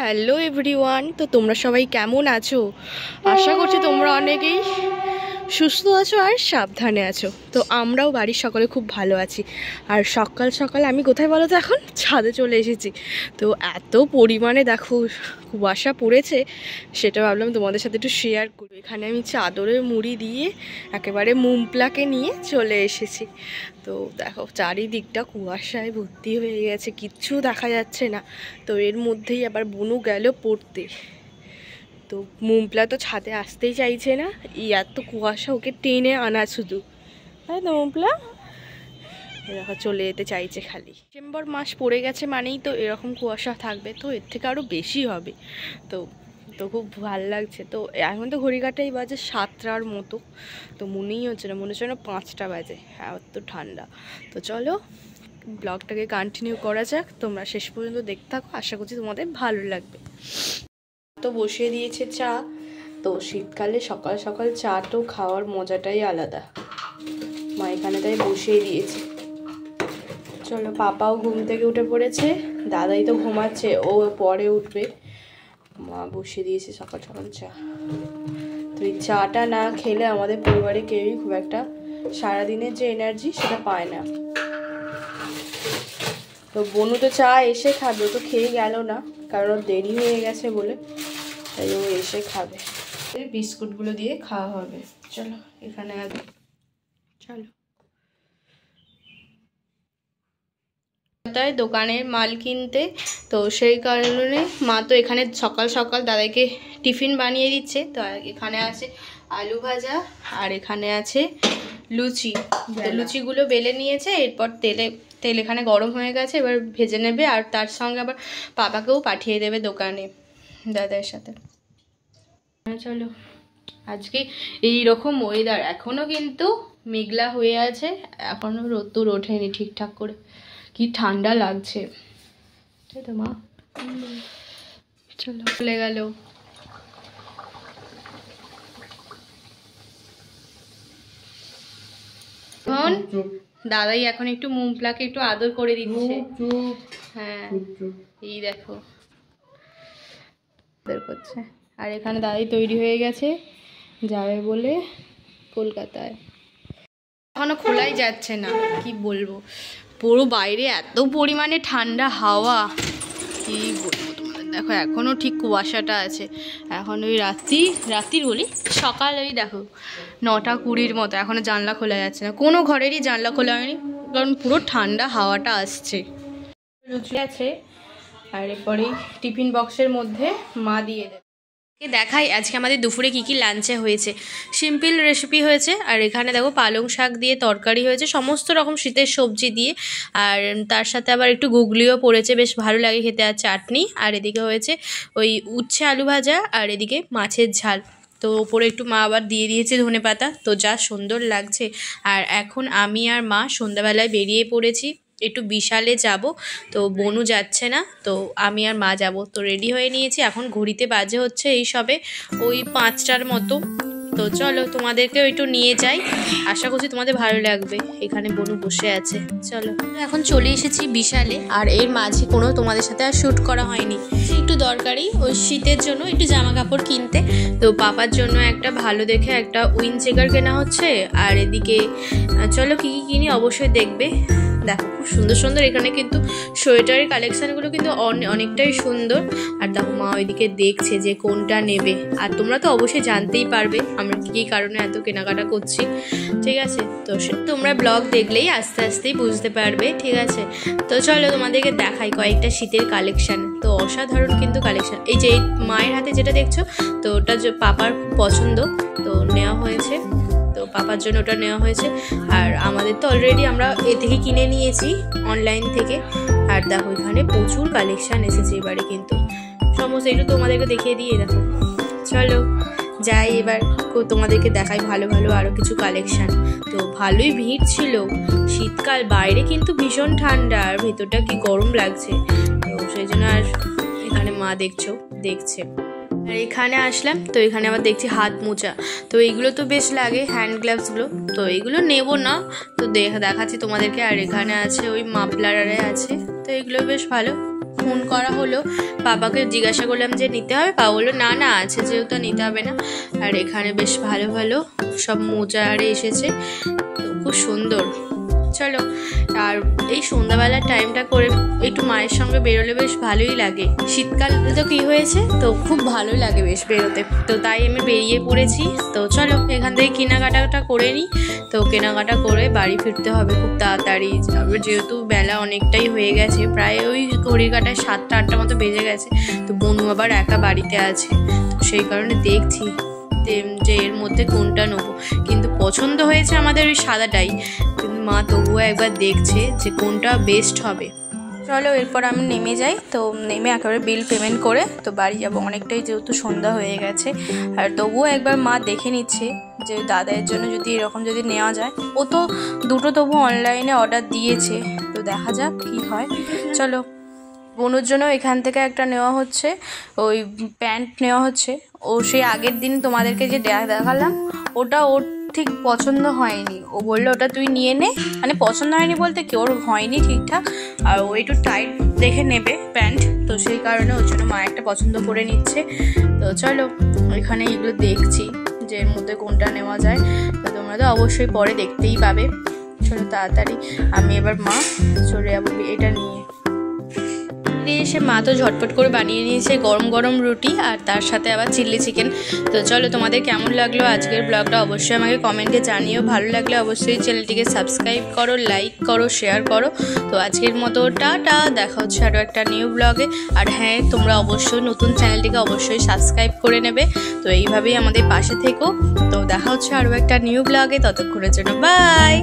Hello everyone, তো তোমরা সবাই কেমন আছো? আশা করছি তোমরা অনেকেই সুস্থ আছো আর সাবধানে আছো। তো আমরাও বাড়ির সকলে খুব ভালো আছি। আর সকাল সকাল আমি কোথায় বলো তো, এখন ছাদে চলে এসেছি। তো এত পরিমাণে দেখো কুয়াশা পড়েছে, সেটা ভাবলাম তোমাদের সাথে একটু শেয়ার করবো। এখানে আমি চাদরে মুড়ি দিয়ে একেবারে মুমপ্লাকে নিয়ে চলে এসেছি। তো দেখো চারিদিকটা কুয়াশায় ভর্তি হয়ে গেছে, কিচ্ছু দেখা যাচ্ছে না। তো এর মধ্যেই আবার বনু গেল পড়তে। তো মুমপ্লা তো ছাদে আসতেই চাইছে না, এত কুয়াশা ওকে টেনে আনা শুধু, তাই তো মুমপ্লা এরকম চলে যেতে চাইছে খালি। ডিসেম্বর মাস পড়ে গেছে মানেই তো এরকম কুয়াশা থাকবে, তো এর থেকে আরও বেশি হবে। তো তো খুব ভাল লাগছে। তো এখন তো ঘড়ি কাটাই বাজে 7টার মতো, তো মনেই হচ্ছে না, মনে হচ্ছে না 5টা বাজে, এত ঠান্ডা। তো চলো ব্লগটাকে কন্টিনিউ করা যাক, তোমরা শেষ পর্যন্ত দেখতে থাকো, আশা করছি তোমাদের ভালো লাগবে। তো বসিয়ে দিয়েছে চা। তো শীতকালে সকাল সকাল চা তো খাওয়ার মজাটাই আলাদা। মা এখানে তাই বসিয়ে দিয়েছে। চলো, পাপাও ঘুম থেকে উঠে পড়েছে, দাদাই তো ঘুমাচ্ছে, ও পরে উঠবে। মা বসিয়ে দিয়েছে সকাল সকাল চা। তো এই চাটা না খেলে আমাদের পরিবারে কেউই খুব একটা সারাদিনের যে এনার্জি সেটা পায় না। তো বনু তো চা এসে খাবে, তো খেয়ে গেল না, কারণ ওর দেরি হয়ে গেছে বলে, তাই ও এসে খাবে। বিস্কুটগুলো দিয়ে খাওয়া হবে। চলো এখানে চলো দোকানের মাল কিনতে। তো সেই কারণে মা তো এখানে সকাল সকাল দাদাকে টিফিন বানিয়ে দিচ্ছে। তো এখানে আছে আলু ভাজা আর এখানে আছে লুচি। তো লুচিগুলো বেলে নিয়েছে, এরপর তেল এখানে গরম হয়ে গেছে, এবার ভেজে নেবে। আর তার সঙ্গে আবার পাপাকেও পাঠিয়ে দেবে দোকানে দাদার সাথে। চলো, আজকে এইরকম ওয়েদার, এখনও কিন্তু মেঘলা হয়ে আছে, এখনও রোদ্দুর ওঠেনি ঠিকঠাক করে। কি ঠান্ডা লাগছে, তাই তো মা? চলো চলে গেল। এখন দাদাই এখন একটু মুমপ্লাকে একটু আদর করে দিচ্ছে। হ্যাঁ, এই দেখো আদর করছে। আর এখানে দাদাই তৈরি হয়ে গেছে যাবে বলে কলকাতায়। এখনো খোলাই যাচ্ছে না, কি বলবো, পুরো বাইরে এত পরিমাণে ঠান্ডা হাওয়া, কি বলবো তোমাদের। দেখো এখনও ঠিক কুয়াশাটা আছে, এখন ওই রাত্রির বলি সকাল, ওই দেখো 9টা 20 মতো, এখনও জানলা খোলা যাচ্ছে না, কোনো ঘরেরই জানলা খোলা হয়নি, কারণ পুরো ঠান্ডা হাওয়াটা আসছে। লুচি আছে, আর এরপরেই টিফিন বক্সের মধ্যে মা দিয়ে দেবে। দেখাই আজকে আমাদের দুপুরে কি কি লাঞ্চে হয়েছে। সিম্পল রেসিপি হয়েছে, আর এখানে দেখো পালং শাক দিয়ে তরকারি হয়েছে, সমস্ত রকম শীতের সবজি দিয়ে, আর তার সাথে আবার একটু গুগলিও পড়েছে, বেশ ভালো লাগে খেতে, আর চাটনি। আর এদিকে হয়েছে ওই উচ্ছে আলু ভাজা, আর এদিকে মাছের ঝাল। তো ওপরে একটু মা আবার দিয়ে দিয়েছে ধনেপাতা, তো যা সুন্দর লাগছে। আর এখন আমি আর মা সন্ধ্যাবেলায় বেরিয়ে পড়েছি, একটু বিশালে যাব। তো বনু যাচ্ছে না, তো আমি আর মা যাব। তো রেডি হয়ে নিয়েছি, এখন ঘড়িতে বাজে হচ্ছে এই সবে ওই 5টার মতো। তো চলো তোমাদেরকেও একটু নিয়ে যাই, আশা করছি তোমাদের ভালো লাগবে। এখানে বনু বসে আছে। চলো, এখন চলে এসেছি বিশালে, আর এর মাঝে কোনো তোমাদের সাথে আর শ্যুট করা হয়নি। একটু দরকারি ওই শীতের জন্য একটু জামা কাপড় কিনতে। তো পাপার জন্য একটা ভালো দেখে একটা উইন্ড চেকার কেনা হচ্ছে। আর এদিকে চলো কী কী কিনি অবশ্যই দেখবে। দেখো খুব সুন্দর সুন্দর এখানে কিন্তু সোয়েটারের কালেকশানগুলো কিন্তু অনেকটাই সুন্দর। আর দেখো মা ওইদিকে দেখছে যে কোনটা নেবে। আর তোমরা তো অবশ্যই জানতেই পারবে আমরা কী কারণে এত কেনাকাটা করছি, ঠিক আছে? তো তোমরা ব্লগ দেখলেই আস্তে আস্তেই বুঝতে পারবে, ঠিক আছে? তো চলো তোমাদেরকে দেখাই কয়েকটা শীতের কালেকশান। তো অসাধারণ কিন্তু কালেকশান। এই যে মায়ের হাতে যেটা দেখছো, তো ওটা যে পাপার খুব পছন্দ, তো নেওয়া হয়েছে। তো পাপার জন্য ওটা নেওয়া হয়েছে। আর আমাদের তো অলরেডি আমরা এ থেকে কিনে নিয়েছি অনলাইন থেকে। আর দেখো এখানে প্রচুর কালেকশান এসেছে এবারে, কিন্তু সমস্ত একটু তোমাদেরকে দেখিয়ে দিয়ে দেখো। চলো যাই এবার, তোমাদেরকে দেখাই ভালো ভালো আরও কিছু কালেকশান। তো ভালোই ভিড় ছিল, শীতকাল, বাইরে কিন্তু ভীষণ ঠান্ডা, আর ভেতরটা কি গরম লাগছে। তো সেই জন্য আর এখানে মা দেখছে। আর এখানে আসলাম, তো এখানে আবার দেখছি হাত মোজা। তো এইগুলো তো বেশ লাগে, হ্যান্ড গ্লাভসগুলো, তো এইগুলো নেব না, তো দেখাচ্ছি তোমাদেরকে। আর এখানে আছে ওই মাফলারে আছে, তো এগুলো বেশ ভালো, ফোন করা হলো, বাবাকে জিজ্ঞাসা করলাম যে নিতে হবে, বাবা বললো না না আছে যেহেতু নিতে হবে না। আর এখানে বেশ ভালো ভালো সব মোজা আরে এসেছে, তো খুব সুন্দর। চলো, আর এই সন্ধ্যাবেলার টাইমটা করে একটু মায়ের সঙ্গে বেরোলে বেশ ভালোই লাগে। শীতকাল তো কী হয়েছে, তো খুব ভালোই লাগে বেশ বেরোতে, তো তাই আমি বেরিয়ে পড়েছি। তো চলো এখান থেকে কেনাকাটাটা করে নিই। তো কেনাকাটা করে বাড়ি ফিরতে হবে খুব তাড়াতাড়ি, যেহেতু বেলা অনেকটাই হয়ে গেছে, প্রায় ওই ঘড়ির কাটায় 7টা-8টা মতো বেজে গেছে। তো বনু আবার একা বাড়িতে আছে, তো সেই কারণে দেখছি যে এর মধ্যে কোনটা নেবো। কিন্তু পছন্দ হয়েছে আমাদের ওই সাদাটাই, কিন্তু মা তবুও একবার দেখছে যে কোনটা বেস্ট হবে। চলো এরপর আমি নেমে যাই। তো নেমে একেবারে বিল পেমেন্ট করে তো বাড়ি যাবো, অনেকটাই যেহেতু সন্ধ্যা হয়ে গেছে। আর তবুও একবার মা দেখে নিচ্ছে যে দাদার জন্য যদি এরকম যদি নেওয়া যায়। ও তো দুটো তবু অনলাইনে অর্ডার দিয়েছে, তো দেখা যাক কি হয়। চলো, বনুর জন্য এখান থেকে একটা নেওয়া হচ্ছে, ওই প্যান্ট নেওয়া হচ্ছে। ও সেই আগের দিন তোমাদেরকে যে দেখালাম, ওটা ওর ঠিক পছন্দ হয়নি। ও বললো ওটা তুই নিয়ে নে, মানে পছন্দ হয়নি বলতে কি, ওর হয়নি ঠিকঠাক, আর ও একটু টাইট দেখে নেবে প্যান্ট, তো সেই কারণে ওর জন্য মা একটা পছন্দ করে নিচ্ছে। তো চলো এখানে এগুলো দেখছি যে এর মধ্যে কোনটা নেওয়া যায়, তো তোমরা তো অবশ্যই পরে দেখতেই পাবে। চলো তাড়াতাড়ি আমি এবার মা চলে যাবো এটা নিয়ে। এসে মা তো ঝটপট করে বানিয়ে নিয়েছে গরম গরম রুটি, আর তার সাথে আবার চিলি চিকেন। তো চলো তোমাদের কেমন লাগলো আজকের ব্লগটা অবশ্যই আমাকে কমেন্টে জানিও। ভালো লাগলে অবশ্যই চ্যানেলটিকে সাবস্ক্রাইব করো, লাইক করো, শেয়ার করো। তো আজকের মতো টাটা, দেখা হচ্ছে আরও একটা নিউ ব্লগে। আর হ্যাঁ, তোমরা অবশ্যই নতুন চ্যানেলটিকে অবশ্যই সাবস্ক্রাইব করে নেবে। তো এইভাবেই আমাদের পাশে থেকো। তো দেখা হচ্ছে আরও একটা নিউ ব্লগে, ততক্ষণের জন্য বাই।